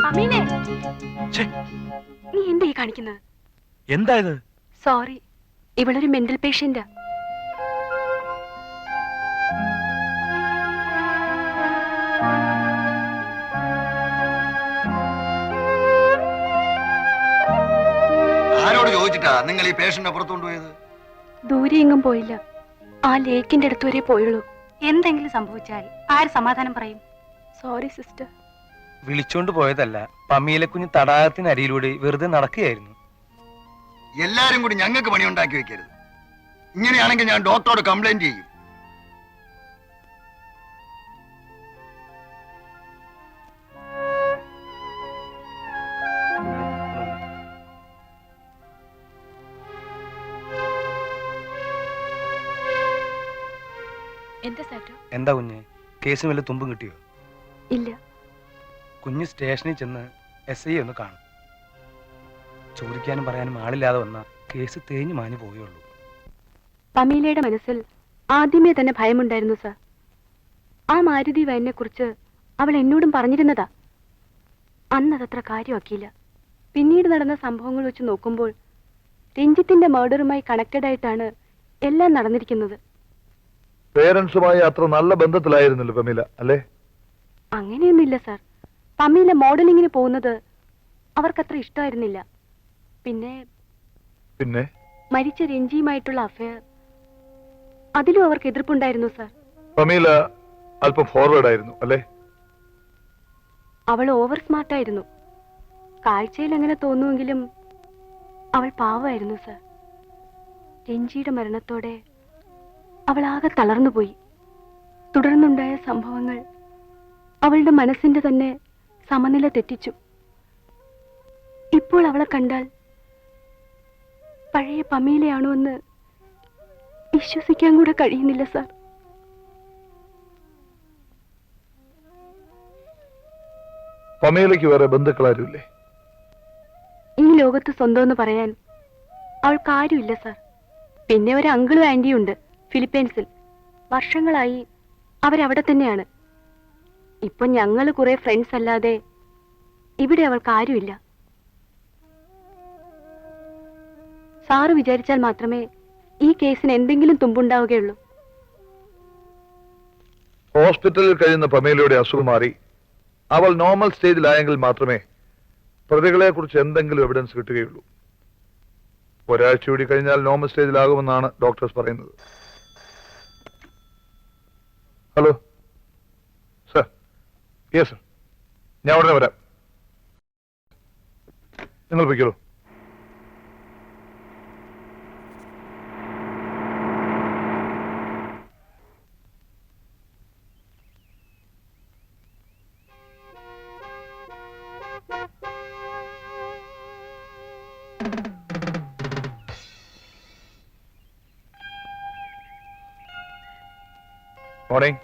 അമീനെ, നീ എന്താ ഈ കാണിക്കുന്നത്? എന്താ ഇത്? സോറി, ഇവളൊരു മെന്റൽ പേഷ്യന്റാ. ആരോട് ചോദിച്ചിട്ടാ നിങ്ങൾ ഈ പേഷ്യന്റ് അപ്പുറത്ത് കൊണ്ടുപോയത്? ദൂരെ എങ്ങും പോയില്ല, ആ ലേക്കിന്റെ അടുത്ത് വരെ പോയുള്ളൂ. എന്തെങ്കിലും സംഭവിച്ചാൽ ആര് സമാധാനം പറയും? Sorry sister. വിളിച്ചോണ്ട് പോയതല്ല, പമ്മീലെ കുഞ്ഞ് തടാകത്തിനരിയിലൂടെ വെറുതെ നടക്കുകയായിരുന്നു. എല്ലാരും കൂടി ഞങ്ങൾക്ക് പണി ഉണ്ടാക്കി വെക്കരുത്. ഇങ്ങനെയാണെങ്കിൽ ഞാൻ ഡോക്ടറോട് കംപ്ലൈന്റ് ചെയ്യും. എന്താ കുഞ്ഞ്, കേസിന് വല്ല തുമ്പും കിട്ടിയോ? ഇല്ല. കുഞ്ഞ് സ്റ്റേഷനിൽ ചെന്ന് SI ഒന്ന് കാണും. ചോദിക്കാനും പറയാനും ആളില്ലാതെ വന്ന കേസ് തേഞ്ഞു മാഞ്ഞു പോയുള്ളൂ. പമീലയുടെ മനസ്സിൽ ആദ്യമേ തന്നെ ഭയമുണ്ടായിരുന്നു സർ. ആ മാരുതി വാനിനെ കുറിച്ച് അവൾ എന്നോടും പറഞ്ഞിരുന്നതാ. അന്നതത്ര കാര്യമാക്കിയില്ല. പിന്നീട് നടന്ന സംഭവങ്ങൾ വെച്ച് നോക്കുമ്പോൾ രഞ്ജിത്തിന്റെ മർഡറുമായി കണക്റ്റഡ് ആയിട്ടാണ് എല്ലാം നടന്നിരിക്കുന്നത്. പേരൻസുമായി അത്ര നല്ല ബന്ധത്തിലായിരുന്നല്ലോ പമീല, അല്ലേ? അങ്ങനെയൊന്നുമില്ല സർ. പമീല മോഡലിങ്ങിന് പോകുന്നത് അവർക്കത്ര ഇഷ്ടമായിരുന്നില്ല. പിന്നെ പിന്നെ മരിച്ച രഞ്ജിയുമായിട്ടുള്ള അഫയർ, അതിലും അവർക്ക് എതിർപ്പുണ്ടായിരുന്നു സർ. പമീല അല്പം ഫോർവേഡ് ആയിരുന്നു, അല്ലേ? അവൾ ഓവർ സ്മാർട്ടായിരുന്നു. കാഴ്ചയിൽ അങ്ങനെ തോന്നുമെങ്കിലും അവൾ പാവമായിരുന്നു സർ. രഞ്ജിയുടെ മരണത്തോടെ അവൾ ആകെ തളർന്നുപോയി. തുടർന്നുണ്ടായ സംഭവങ്ങൾ അവളുടെ മനസ്സിന്റെ തന്നെ സമനില തെറ്റിച്ചു. ഇപ്പോൾ അവളെ കണ്ടാൽ പഴയ പമീലയാണോ എന്ന് വിശ്വസിക്കാൻ കൂടെ കഴിയുന്നില്ല സർ. പമീലയ്ക്ക് വേറെ ബന്ധുക്കളാരുമില്ലേ? ഈ ലോകത്ത് സ്വന്തമെന്ന് പറയാൻ അവൾക്ക് ആരുമില്ല സർ. പിന്നെ ഒരു അങ്കിളും ആന്റിയും ഉണ്ട് ഫിലിപ്പീൻസിൽ. വർഷങ്ങളായി അവരവിടെ തന്നെയാണ്. ഇപ്പൊ ഞങ്ങള് കുറെ ഫ്രണ്ട്സ് അല്ലാതെ ഇവിടെ അവൾക്ക് ആരുമില്ല. സാറ് വിചാരിച്ചാൽ മാത്രമേ ഈ കേസിന് എന്തെങ്കിലും തുമ്പുണ്ടാവുകയുള്ളൂ. ഹോസ്പിറ്റലിൽ കഴിയുന്ന പമീലയുടെ അസുഖം മാറി അവൾ നോർമൽ സ്റ്റേജിലായെങ്കിൽ മാത്രമേ പ്രതികളെ കുറിച്ച് എന്തെങ്കിലും എവിഡൻസ് കിട്ടുകയുള്ളൂ. ഒരാഴ്ച കൂടി കഴിഞ്ഞാൽ നോർമൽ സ്റ്റേജിലാകുമെന്നാണ് ഡോക്ടേഴ്സ് പറയുന്നത്. Hello sir. യെസ് സർ, ഞാൻ ഉടനെ വരാം. നിങ്ങൾ പോയിക്കോളൂ. Morning.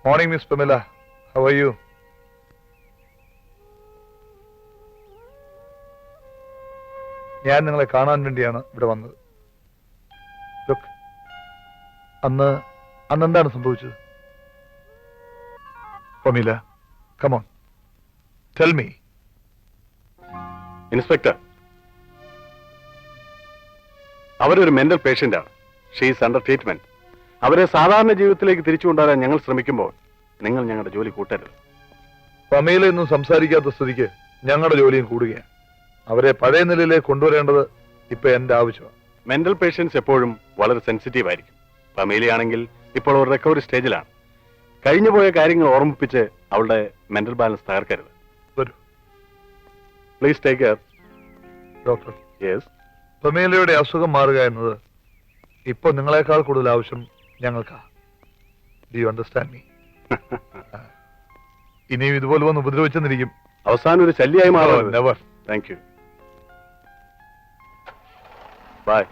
Morning, Miss Pamela. How are you? ഞാൻ നിങ്ങളെ കാണാൻ വേണ്ടിയാണ് ഇവിടെ വന്നത്. Look, അന്ന് എന്താണ് സംഭവിച്ചത്? Pamela, come on. Tell me. Inspector, അവരൊരു മെന്റൽ പേഷ്യന്റാണ്. She is under treatment. അവരെ സാധാരണ ജീവിതത്തിലേക്ക് തിരിച്ചു കൊണ്ടുവരാൻ ഞങ്ങൾ ശ്രമിക്കുമ്പോൾ നിങ്ങൾ ഞങ്ങളുടെ ജോലി കൂട്ടരുത്. പമീല ഒന്നും സംസാരിക്കാത്ത സ്ഥിതിക്ക് ഞങ്ങളുടെ ജോലിയും കൂടുകയാണ്. അവരെ പഴയ നിലയിലേക്ക് കൊണ്ടുവരേണ്ടത് ഇപ്പൊ എന്റെ ആവശ്യമാണ്. മെന്റൽ പേഷ്യൻസ് എപ്പോഴും വളരെ സെൻസിറ്റീവ് ആയിരിക്കും. പമീലയാണെങ്കിൽ ഇപ്പോൾ ഒരു റിക്കവറി സ്റ്റേജിലാണ്. കഴിഞ്ഞുപോയ കാര്യങ്ങൾ ഓർമ്മിപ്പിച്ച് അവളുടെ മെന്റൽ ബാലൻസ് തകർക്കരുത്. വരൂ. Please take care. Doctor, yes. പമീലയുടെ അസുഖം മാറുക എന്നത് ഇപ്പൊ നിങ്ങളെക്കാൾ കൂടുതൽ ആവശ്യം ഞങ്ങൾക്കാ. Do you understand me? ഇനിയും ഇതുപോലെ വന്ന് ഉപദ്രവിച്ചെന്നിരിക്കും. അവസാനം ഒരു ശല്യമായി മാറും. Never. Thank you. Bye.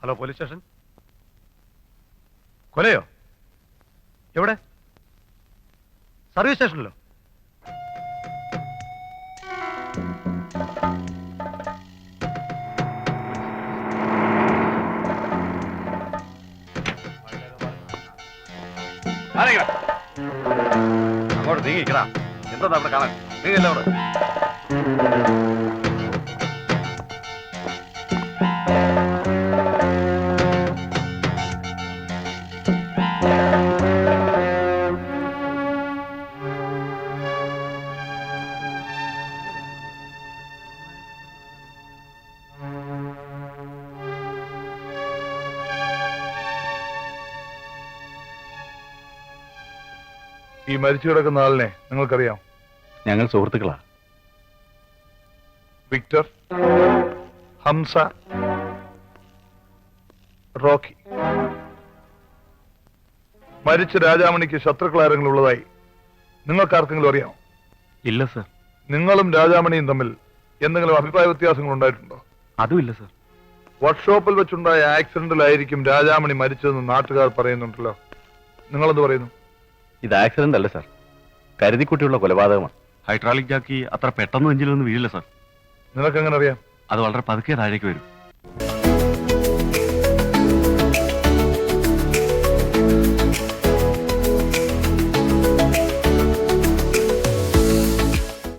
Hello police station. കൊലയോ? എവിടെ? സർവീസ് സ്റ്റേഷനിലോ? അങ്ങോട്ട് നീങ്ങിക്കടാ. എന്താ അവിടെ കാണാൻ? നീങ്ങല്ല അവിടെ. ഈ മരിച്ചു കിടക്കുന്ന ആളിനെ നിങ്ങൾക്കറിയാം? ഞങ്ങൾ സുഹൃത്തുക്കളാ. Victor, Hamza, Rocky. മരിച്ച രാജാമണിക്ക് ശത്രുക്കൾ ആരെങ്കിലും ഉള്ളതായി നിങ്ങൾക്കാർക്കെങ്കിലും അറിയാമോ? ഇല്ല സർ. നിങ്ങളും രാജാമണിയും തമ്മിൽ എന്തെങ്കിലും അഭിപ്രായ വ്യത്യാസങ്ങൾ ഉണ്ടായിട്ടുണ്ടോ? അതുമില്ല സർ. വർക്ക്ഷോപ്പിൽ വെച്ചുണ്ടായ ആക്സിഡന്റിലായിരിക്കും രാജാമണി മരിച്ചതെന്ന് നാട്ടുകാർ പറയുന്നുണ്ടല്ലോ. നിങ്ങളെന്ത് പറയുന്നു? ഇത് ആക്സിഡന്റ് അല്ല സർ, കരുതിക്കുട്ടിയുള്ള കൊലപാതകമാണ്. ഹൈഡ്രോളിക് ജാക്കി അത്ര പെട്ടെന്ന് എഞ്ചിലൊന്നും വീഴില്ല സർ. നിനക്കെങ്ങനെ അറിയാം? അത് വളരെ പതുക്കെ താഴേക്ക് വരും.